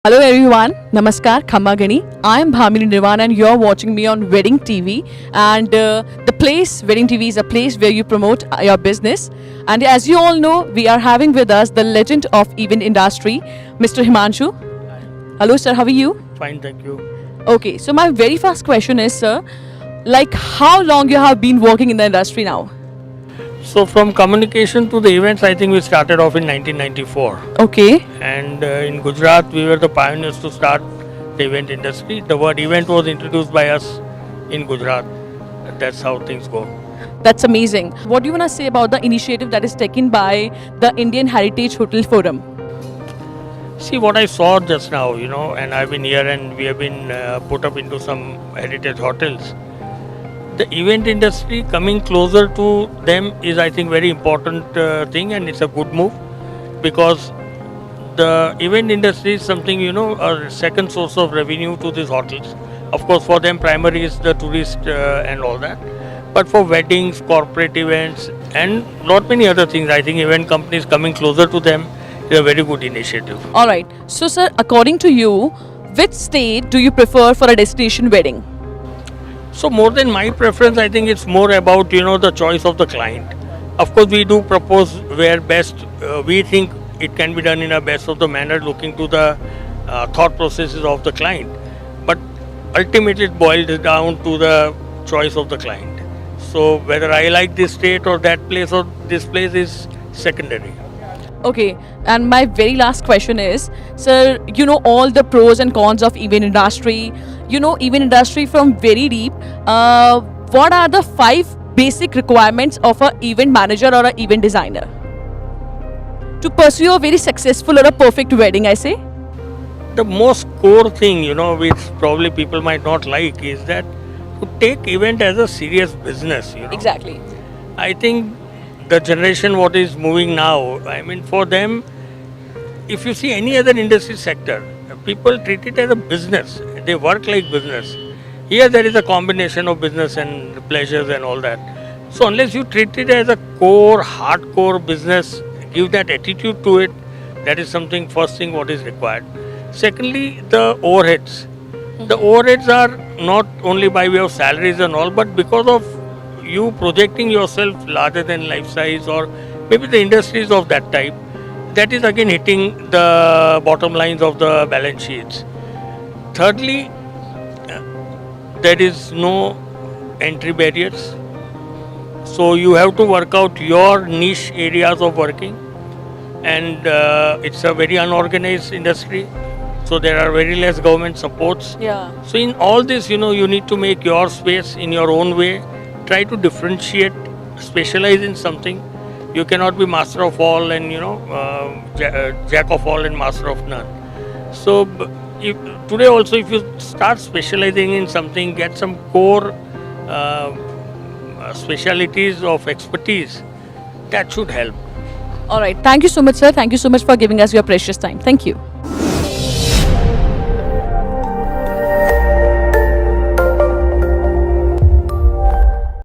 Hello everyone, Namaskar, Khammagani. I am Bhamini Nirvana and you're watching me on Wedding TV. And the place, Wedding TV is a place where you promote your business. And as you all know, we are having with us the legend of event industry, Mr. Himanshu. Hello sir, how are you? Fine, thank you. Okay, so my very first question is sir, like how long you have been working in the industry now? So from communication to the events, I think we started off in 1994. Okay, And in Gujarat, we were the pioneers to start the event industry. The word event was introduced by us in Gujarat. That's how things go. that's amazing. What do you want to say about the initiative that is taken by the Indian Heritage Hotel Forum? See what I saw just now, and I've been here and we have been put up into some heritage hotels. The event industry coming closer to them is, I think, very important thing, and it's a good move because the event industry is something, a second source of revenue to these hotels. Of course, for them, primary is the tourist and all that. But for weddings, corporate events, and not many other things, I think event companies coming closer to them is a very good initiative. All right. So, sir, according to you, which state do you prefer for a destination wedding? So more than my preference, I think it's more about the choice of the client. Of course, we do propose where best we think it can be done in a best of the manner, looking to the thought processes of the client. But ultimately, it boils down to the choice of the client. So whether I like this state or that place or this place is secondary. Okay. And my very last question is, sir, you know all the pros and cons of event industry. You know event industry from very deep. What are the 5 basic requirements of an event manager or an event designer to pursue a very successful or a perfect wedding? I say. The most core thing, which probably people might not like, is that to take event as a serious business. Exactly. I think the generation what is moving now, I mean, for them, if you see any other industry sector, people treat it as a business. They work like business. Here there is a combination of business and pleasures and all that. So unless you treat it as a core, hardcore business, give that attitude to it, that is something, first thing what is required. Secondly, the overheads. The overheads are not only by way of salaries and all, but because of you projecting yourself larger than life size, or maybe the industries of that type, that is again hitting the bottom lines of the balance sheets. Thirdly, there is no entry barriers. So you have to work out your niche areas of working, and it's a very unorganized industry. So there are very less government supports. Yeah. So in all this, you need to make your space in your own way. Try to differentiate, specialize in something. You cannot be master of all and jack of all and master of none. So today also, if you start specializing in something, get some core specialities of expertise, that should help. All right. Thank you so much, sir. Thank you so much for giving us your precious time. Thank you.